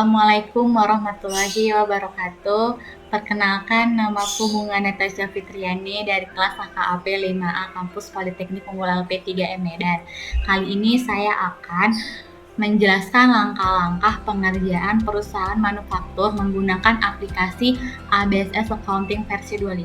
Assalamualaikum warahmatullahi wabarakatuh. Perkenalkan, namaku Bunga Natasha Fitriani dari kelas HKAP 5A Kampus Politeknik Unggul LP3M Medan. Kali ini saya akan menjelaskan langkah-langkah pengerjaan perusahaan manufaktur menggunakan aplikasi ABSS Accounting versi 25.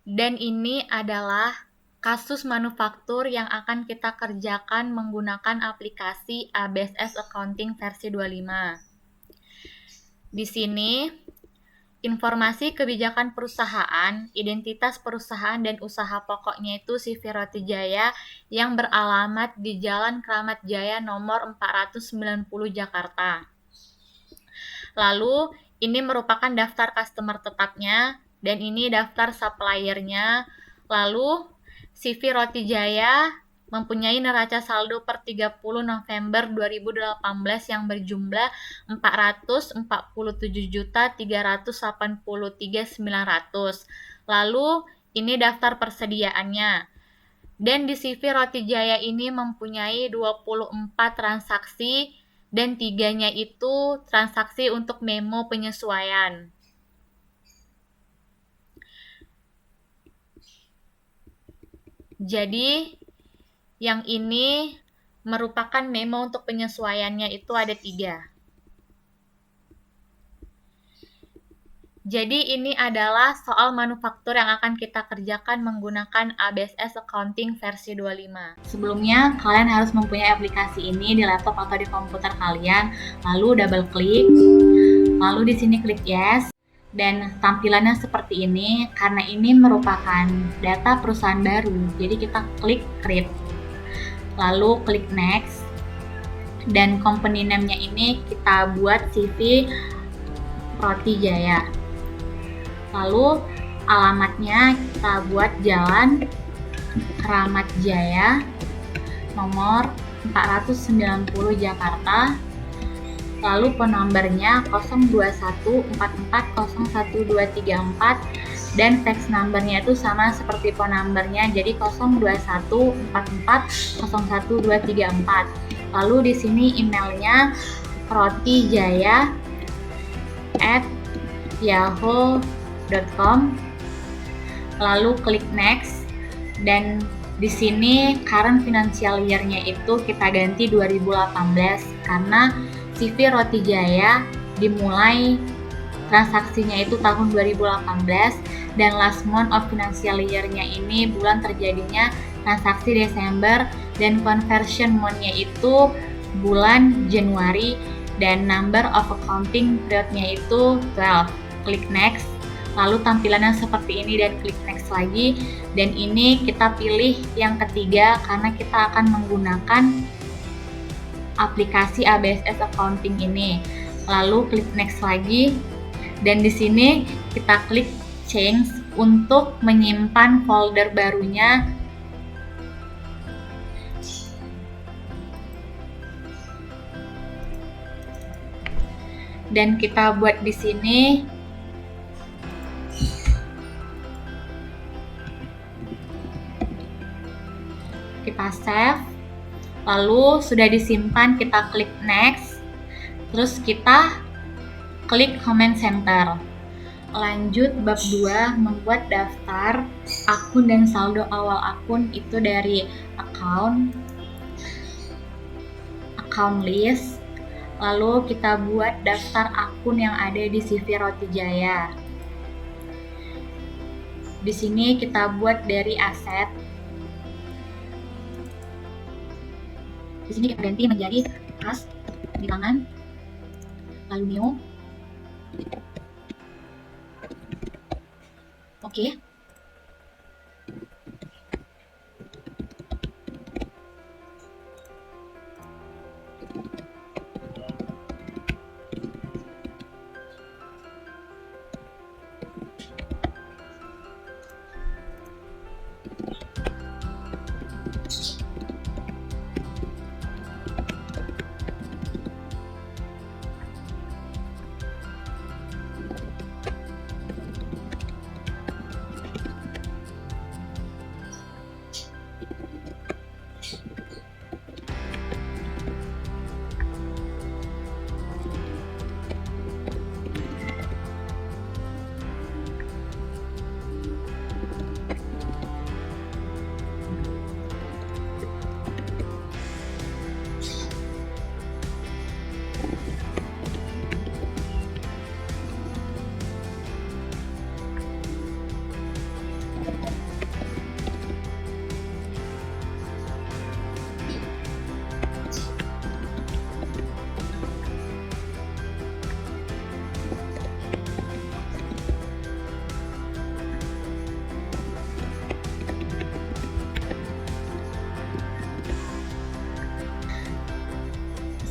Dan ini adalah kasus manufaktur yang akan kita kerjakan menggunakan aplikasi ABSS Accounting versi 25. Di sini, informasi kebijakan perusahaan, identitas perusahaan dan usaha pokoknya itu CV Roti Jaya yang beralamat di Jalan Kramat Jaya nomor 490 Jakarta. Lalu, ini merupakan daftar customer tetapnya dan ini daftar suppliernya. Lalu, CV Roti Jaya mempunyai neraca saldo per 30 November 2018 yang berjumlah 447.383.900. Lalu, ini daftar persediaannya. Dan di CV Roti Jaya ini mempunyai 24 transaksi dan 3-nya itu transaksi untuk memo penyesuaian. Jadi, yang ini merupakan memo untuk penyesuaiannya itu ada 3. Jadi, ini adalah soal manufaktur yang akan kita kerjakan menggunakan ABSS Accounting versi 25. Sebelumnya, kalian harus mempunyai aplikasi ini di laptop atau di komputer kalian, lalu double klik, lalu di sini klik yes. Dan tampilannya seperti ini, karena ini merupakan data perusahaan baru, jadi kita klik create, lalu klik next, dan company name-nya ini kita buat CV Roti Jaya. Lalu alamatnya kita buat Jalan Kramat Jaya nomor 490 Jakarta. Lalu phone number-nya 0214401234 dan fax number-nya itu sama seperti phone number-nya, jadi 0214401234. Lalu di sini emailnya rotijaya@yahoo.com. Lalu klik next dan di sini current financial year-nya itu kita ganti 2018 karena CV Roti Jaya dimulai transaksinya itu tahun 2018 dan last month of financial year-nya ini bulan terjadinya transaksi Desember dan conversion month-nya itu bulan Januari dan number of accounting period-nya itu 12. Klik next, lalu tampilannya seperti ini dan klik next lagi, dan ini kita pilih yang ketiga karena kita akan menggunakan aplikasi ABSS Accounting ini. Lalu klik next lagi dan di sini kita klik change untuk menyimpan folder barunya. Dan kita buat di sini kita save. Lalu sudah disimpan, kita klik next, terus kita klik comment center. Lanjut bab 2, membuat daftar akun dan saldo awal akun itu dari account list. Lalu kita buat daftar akun yang ada di CV Roti Jaya. Di sini kita buat dari aset. Di sini kita ganti menjadi kas di tangan, lalu new. Oke.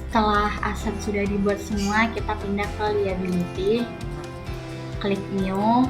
Setelah aset sudah dibuat semua, kita pindah ke liability, klik new.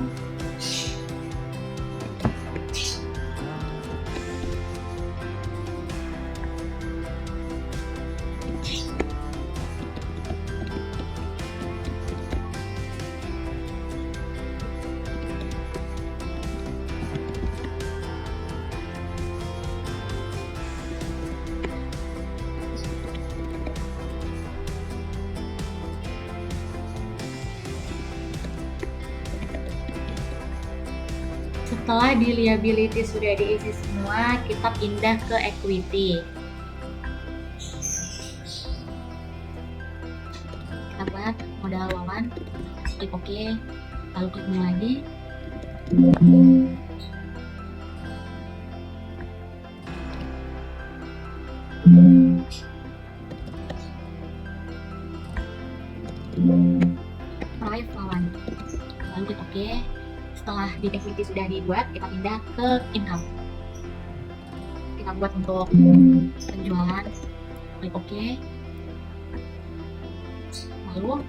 Setelah di liability sudah diisi semua, kita pindah ke equity. Kita buat modal wawan, klik OK, lalu klik new lagi. Price wawan, lalu klik OK. Setelah di equity sudah dibuat, kita pindah ke income. Kita buat untuk penjualan, klik OK. Lalu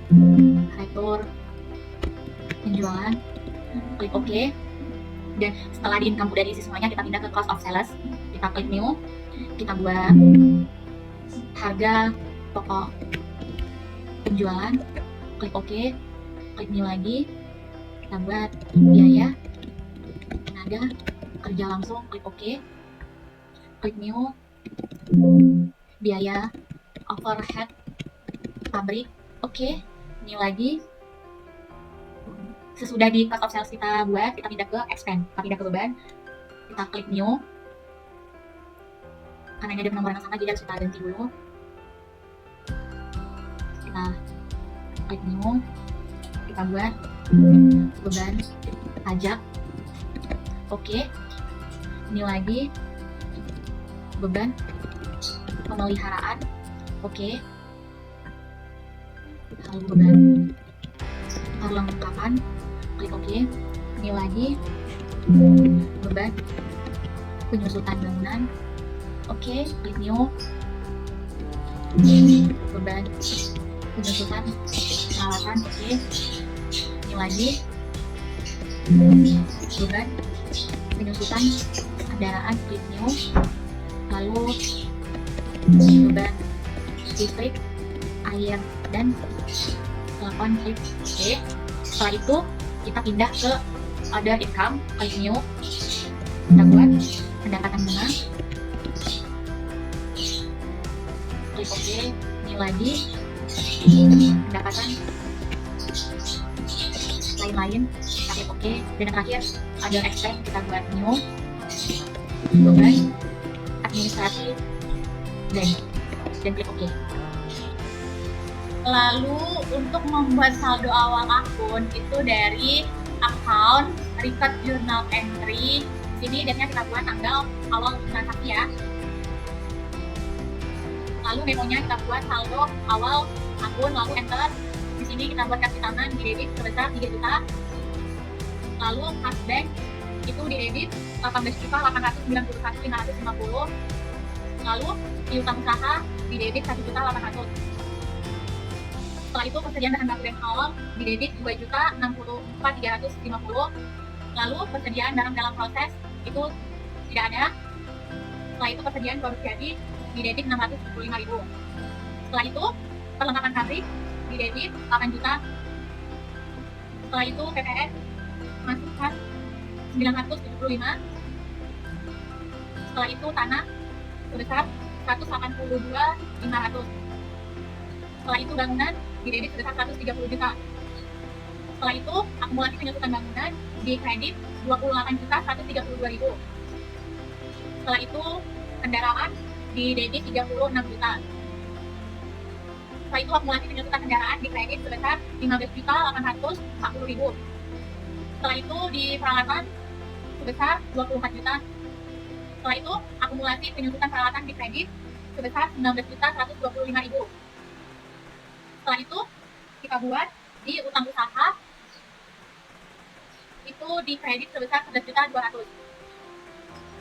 retur penjualan, klik OK. Dan setelah di income udah diisi semuanya, kita pindah ke cost of sales. Kita klik new. Kita buat harga pokok penjualan, klik OK. Klik new lagi. Kita buat biaya, tenaga, kerja langsung, klik OK. Klik new. Biaya overhead pabrik, OK. New lagi. Sesudah di cost of sales kita buat, kita pindah ke expense, kita pindah ke beban. Kita klik new. Karena ini ada penomoran yang sama, jadi harus kita ganti dulu. Kita klik new. Kita buat beban pajak, OK. Ini lagi beban pemeliharaan, OK. Lalu beban perlengkapan, klik OK. Ini lagi beban penyusutan bangunan, OK. Klik new. Beban penyusutan peralatan, OK. Ini lagi beban penyusutan kendaraan, klik new. Lalu beban listrik, air, dan telepon, klik OK. Setelah itu kita pindah ke other income, klik new. Kita buat pendapatan bunga, klik OK. Ini lagi pendapatan lain-lain, kita klik OK. Dan yang terakhir other expense, kita buat new. Beban administrasi dan klik OK. Lalu untuk membuat saldo awal akun itu dari account record journal entry. Sini date-nya kita buat tanggal awal transaksi ya. Lalu memonya kita buat saldo awal akun, lalu enter. Di sini kita buat kasih tangan di debit sebesar 3 juta. Lalu kas bank itu di debit 18.891.550. Lalu di utang usaha di debit 1.800.000. Setelah itu persediaan bahan baku dan awal di debit 2.064.350. Lalu persediaan barang dalam proses itu tidak ada. Setelah itu persediaan produk jadi di debit 675.000. Setelah itu perlengkapan pabrik di debit 8 juta. Setelah itu PPN masukkan 975. Setelah itu tanah sebesar 182.500. Setelah itu bangunan di debit sebesar 130 juta. Setelah itu akumulasi penyusutan bangunan di kredit 28.132.000. Setelah itu kendaraan di debit 36 juta. Setelah itu akumulasi penyusutan kendaraan di kredit sebesar 15.840.000. Setelah itu di peralatan sebesar 24 juta. Setelah itu akumulasi penyusutan peralatan di kredit sebesar 19.125.000. Setelah itu kita buat di utang usaha itu di kredit sebesar 11.200.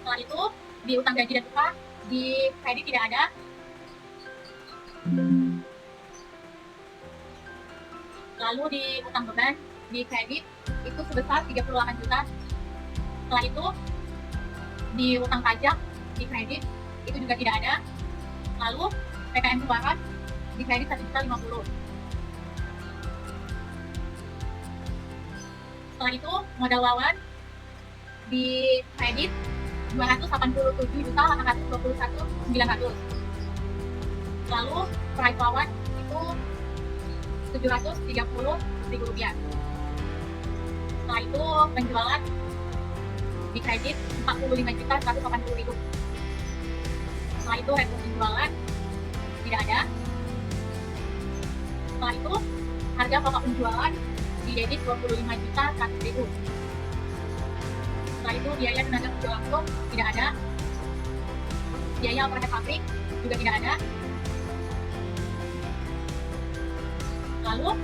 Setelah itu di utang gaji dan upah di kredit tidak ada. Lalu di utang beban di kredit itu sebesar 38 juta. Setelah itu di utang pajak di kredit itu juga tidak ada. Lalu PPN keluaran di kredit 1.050.000. Setelah itu modal wawan di kredit 287.821.900. Lalu price wawan itu 730.000 rupiah. Setelah itu penjualan di kredit 45.180.000. Setelah itu rekor penjualan tidak ada. Setelah itu harga pokok penjualan di debit 25.100.000. Setelah itu biaya tenaga kerja langsung tidak ada. Biaya overhead pabrik juga tidak ada. Lalu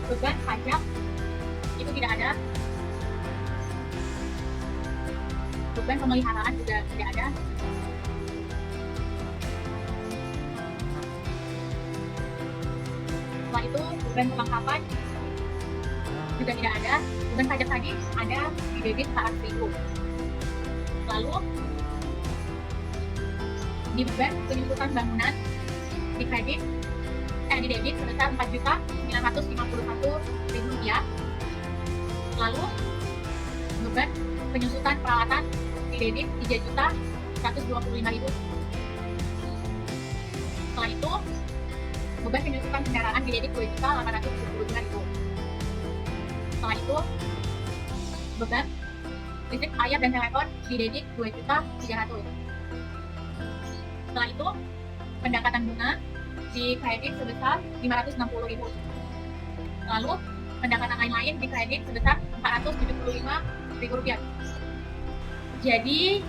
beban pajak itu tidak ada. Beban pemeliharaan juga tidak ada. Setelah itu beban perlengkapan juga tidak ada. Beban pajak tadi ada di debit 100.000. Lalu di beban penyusutan bangunan di kredit di debit sebesar 4.951.000 rupiah. Lalu beban penyusutan peralatan di debit 3.125.000. Setelah itu beban penyusutan kendaraan di debit 2.872.000. Setelah itu beban listrik, air, dan telepon di debit 2.300.000. Setelah itu pendapatan bunga di kredit sebesar 560.000. Lalu pendapatan lain-lain di kredit sebesar 475.000 rupiah. Jadi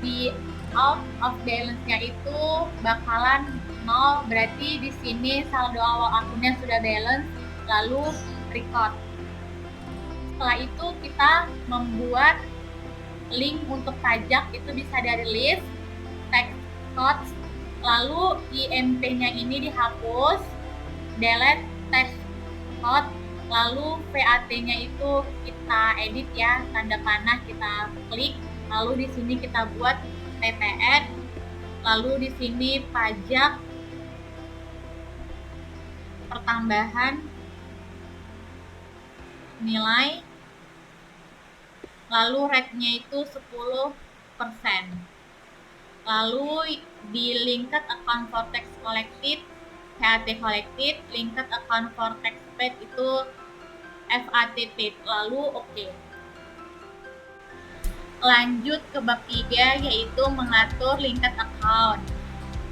di out of balance-nya itu bakalan 0, berarti di sini saldo awal akunnya sudah balance, lalu record. Setelah itu kita membuat link untuk pajak, itu bisa dari list, tax codes, lalu IMP-nya ini dihapus, delete tax code, lalu VAT-nya itu kita edit ya, tanda panah kita klik, lalu di sini kita buat PPN, lalu di sini pajak pertambahan nilai, lalu rate-nya itu 10%. Lalu di linked account for tax collected, VAT collected, linked account for tax paid itu VAT paid, lalu oke. Lanjut ke bab 3 yaitu mengatur linked account.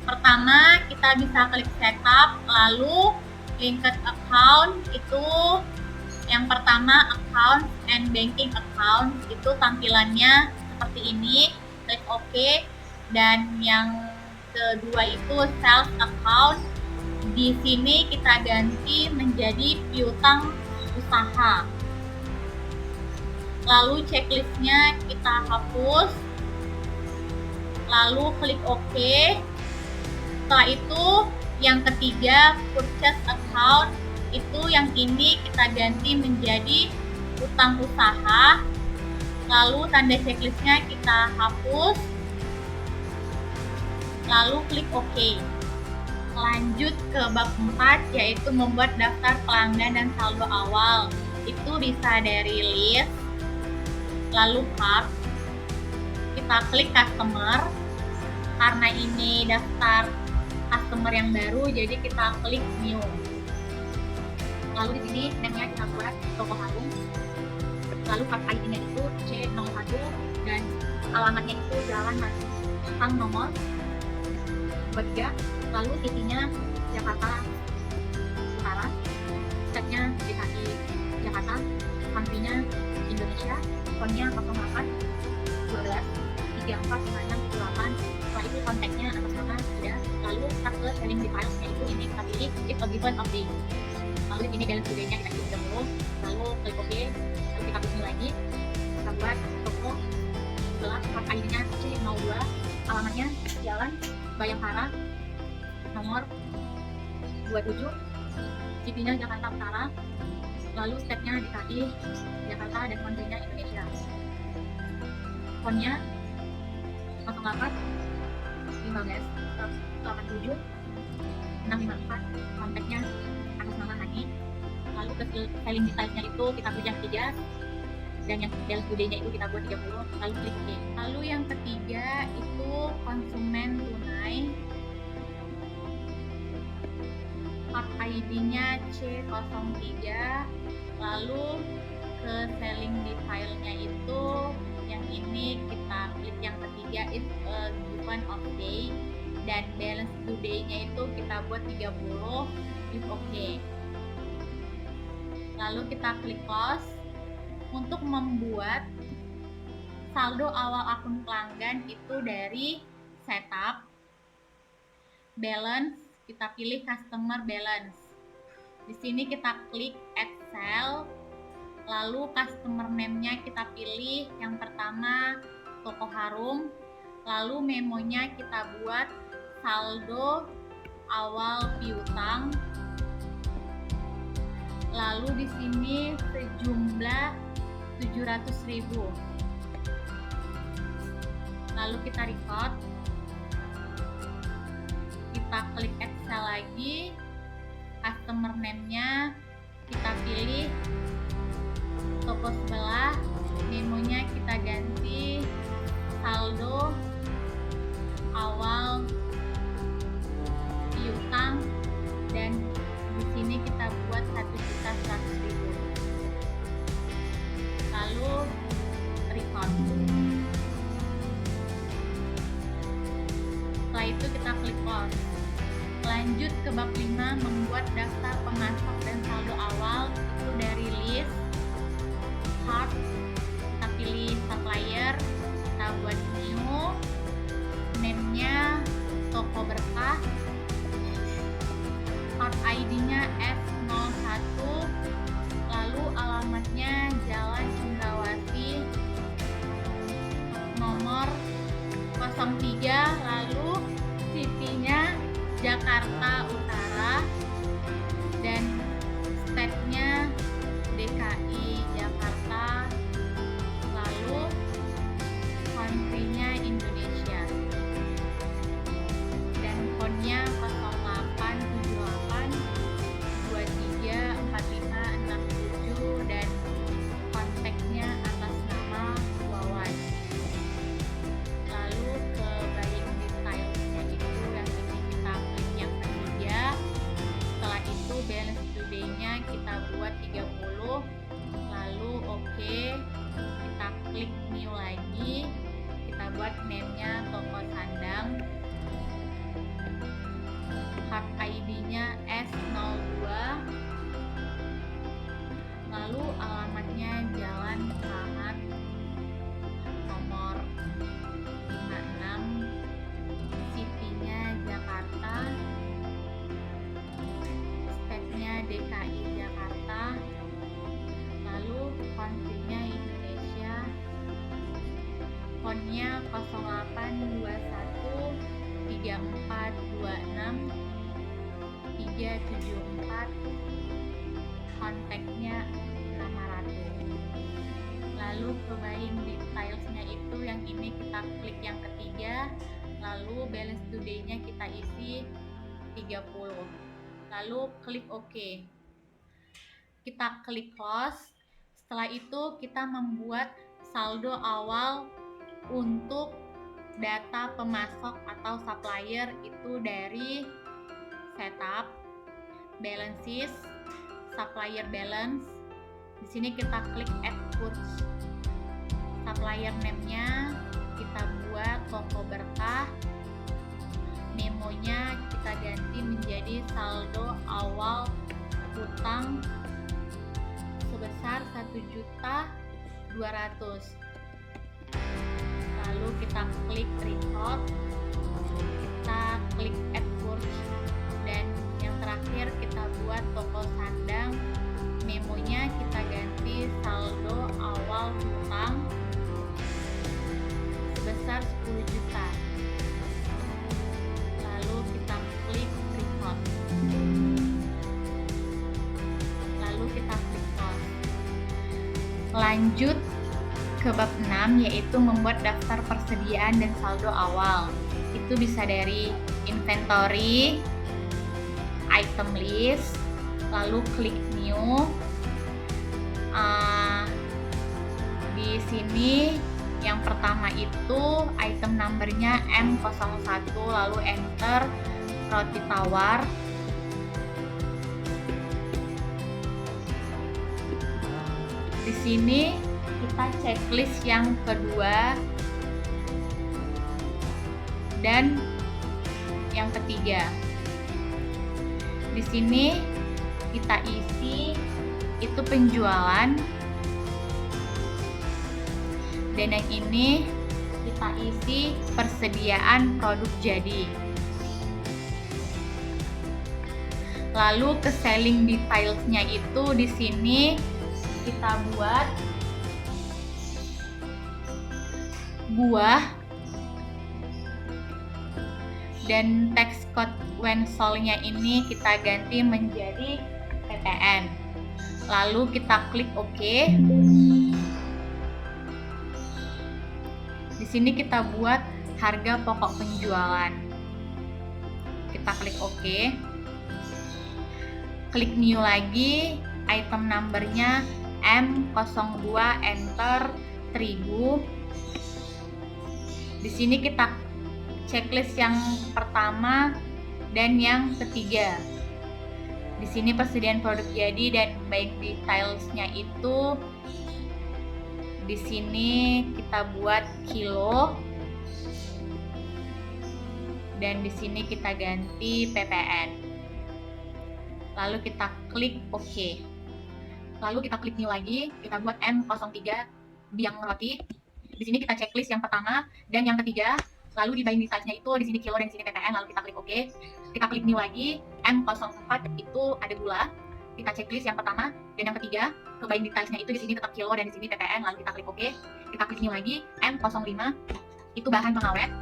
Pertama kita bisa klik setup, lalu linked account itu yang pertama account and banking account, itu tampilannya seperti ini, klik OK. Dan yang kedua itu sales account, di sini kita ganti menjadi piutang usaha. Lalu checklistnya kita hapus, lalu klik OK. Setelah itu yang ketiga purchase account, itu yang ini kita ganti menjadi utang usaha. Lalu tanda checklistnya kita hapus, lalu klik OK. Lanjut ke bab 4 yaitu membuat daftar pelanggan dan saldo awal. Itu bisa dari list, lalu cart, kita klik customer. Karena ini daftar customer yang baru, jadi kita klik new. Lalu di sini namanya kita buat toko harum. Lalu card ID-nya itu C01 dan alamatnya itu Jalan Masang nomor 23, lalu TV-nya Jakarta Utara, setnya DKI Jakarta, country-nya Indonesia, phone-nya 08 12 34 9678. Setelah itu kontaknya atas nama sudah, lalu kita ke selling details-nya itu ini kita pilih if a given of the, lalu ini balance today-nya kita isi dulu, lalu klik OK, lalu kita pilih lagi, kita buat toko gelap, card ID-nya C02, alamatnya Jalan Bayangkara nomor 27, city-nya Jakarta Utara, lalu state-nya DKI Jakarta, dan country-nya Indonesia. Phone-nya 08 15 87 654, kontaknya atas nama Hani. Lalu ke filing detailsnya itu kita pilih yang 3, dan yang balance due-nya itu kita buat 30, lalu klik OK. Lalu yang ketiga itu konsumen tunai, card ID-nya C03, lalu ke selling detailnya itu yang ini kita klik yang ketiga, is a given of day, dan balance due day-nya itu kita buat 30, klik OK. Lalu kita klik close. Untuk membuat saldo awal akun pelanggan itu dari setup, balance, kita pilih customer balance. Di sini kita klik add sale, lalu customer name-nya kita pilih yang pertama toko harum, lalu memonya kita buat saldo awal piutang, lalu di sini sejumlah 700.000. Lalu kita record, kita klik Excel lagi, customer name-nya kita pilih toko sebelah, memonya kita ganti saldo awal piutang, dan di sini kita buat 1.100.000. Lalu record. Setelah itu kita klik close. Lanjut ke bab 5, membuat daftar pemasok dan saldo awal itu dari list, card, kita pilih supplier, kita buat new, name-nya toko berkah, card ID-nya S01, lalu alamatnya Jalan Cendrawasih nomor 03, lalu city-nya Jakarta Utara, dan state-nya DKI Jakarta, lalu country-nya Indonesia, dan phone-nya 0878 23 45 67, dan kontaknya atas nama Wawan. Lalu ke buying detailsnya itu yang ini kita klik yang ketiga. Setelah itu balance due day-nya kita buat 30, lalu OK, kita klik new lagi, kita buat name-nya toko sandang, card ID-nya S02, lalu alamatnya Jalan Keramat nomor 56, city-nya Jakarta, state-nya DKI Jakarta, lalu country-nya Indonesia, phone-nya 0821 3426 374, kontaknya nama Ratu. Lalu ke buying detailsnya itu yang ini kita klik yang ketiga, lalu balance due day-nya kita isi 30, lalu klik OK, kita klik close. Setelah itu kita membuat saldo awal untuk data pemasok atau supplier itu dari setup, balances, supplier balance. Di sini kita klik add purchase. Supplier name-nya kita buat toko berkah. Memonya kita ganti menjadi saldo awal hutang sebesar 1.200.000. Lalu kita klik record, kita klik add purchase, dan yang terakhir kita buat toko sandang. Memonya kita ganti saldo awal hutang sebesar 10 juta. Lalu kita klik record. Lanjut ke bab 6, yaitu membuat daftar persediaan dan saldo awal. Itu bisa dari inventory, item list, lalu klik new. Di sini yang pertama itu item numbernya M01, lalu enter roti tawar. Di sini kita checklist yang kedua dan yang ketiga. Di sini kita isi itu penjualan, dan yang ini kita isi persediaan produk jadi. Lalu ke selling details-nya itu di sini kita buat buah, dan text code when sold-nya ini kita ganti menjadi PTN. Lalu kita klik OK. Di sini kita buat harga pokok penjualan. Kita klik OK. Klik new lagi, item numbernya M02, enter terigu. Di sini kita checklist yang pertama dan yang ketiga. Di sini persediaan produk jadi dan buying details-nya itu di sini kita buat kilo, dan di sini kita ganti PPN. Lalu kita klik OK. Lalu kita klik new lagi, kita buat M03 biang roti. Di sini kita checklist yang pertama dan yang ketiga. Lalu di buying details-nya itu di sini kilo dan di sini PPN. Lalu kita klik OK. Kita klik new lagi, M04 itu ada gula. Kita checklist yang pertama dan yang ketiga. Ke buying details-nya itu di sini tetap kilo dan di sini PPN. Lalu kita klik OK. Kita klik new lagi, M05 itu bahan pengawet.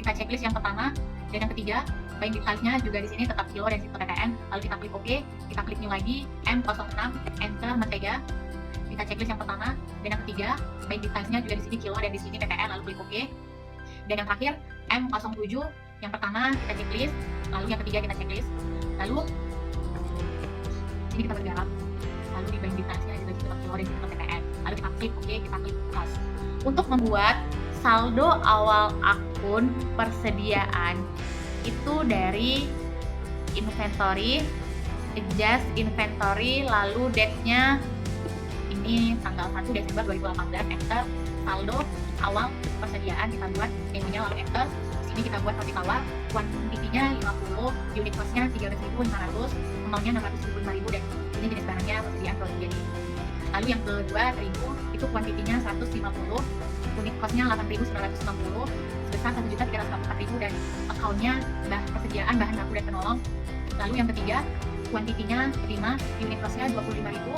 Kita checklist yang pertama dan yang ketiga. Buying details-nya juga di sini tetap kilo dan di sini PPN. Lalu kita klik OK. Kita klik new lagi, M06 enter mentega. Kita checklist yang pertama dan yang ketiga. Buying details-nya juga di sini kilo dan di sini PPN. Lalu klik OK. Dan yang terakhir M07, yang pertama kita checklist, lalu yang ketiga kita checklist, lalu ini kita bergarap, lalu di buying details-nya juga kita kilo dan kita PPN. Lalu kita klik OK, kita klik close. Untuk membuat saldo awal akun persediaan itu dari inventory, adjust inventory, lalu date-nya ini tanggal 1 Desember 2018, enter saldo awal persediaan kita buat menunya, lalu enter. Di sini kita buat roti tawar, kuantitinya 50, unit cost-nya 13.500, amount-nya 675.000, dan ini jenis barangnya persediaan produk jadi. Lalu yang kedua terigu, itu kuantitinya 150, unit cost-nya 8.960, sebesar 1.344.000, dan account-nya persediaan bahan baku dan penolong. Lalu yang ketiga kuantitinya 5, unit cost-nya 25.000,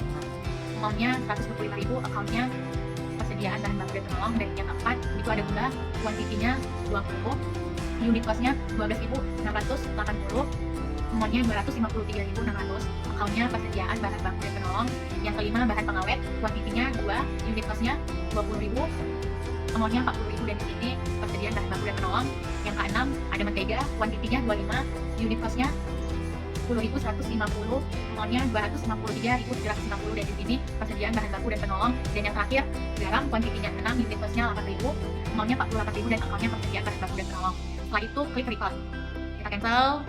amount-nya 125.000, account-nya persediaan bahan baku dan penolong. Dan yang keempat itu ada gula, kuantitinya 20, unit cost-nya 12.680, amount-nya 253.600, account-nya persediaan bahan baku dan penolong. Yang kelima bahan pengawet, kuantitinya 2, unit cost-nya 20.000, amount-nya 40.000, dan di sini persediaan bahan baku dan penolong. Yang keenam ada mentega, kuantitinya 25, unit cost-nya 10.150, amount-nya 253.750, dan di sini persediaan bahan baku dan penolong. Dan yang terakhir garam, kuantitinya 6, unit cost-nya 8.000, amount-nya 48.000, dan account-nya persediaan bahan baku dan penolong. Setelah itu klik record, kita cancel.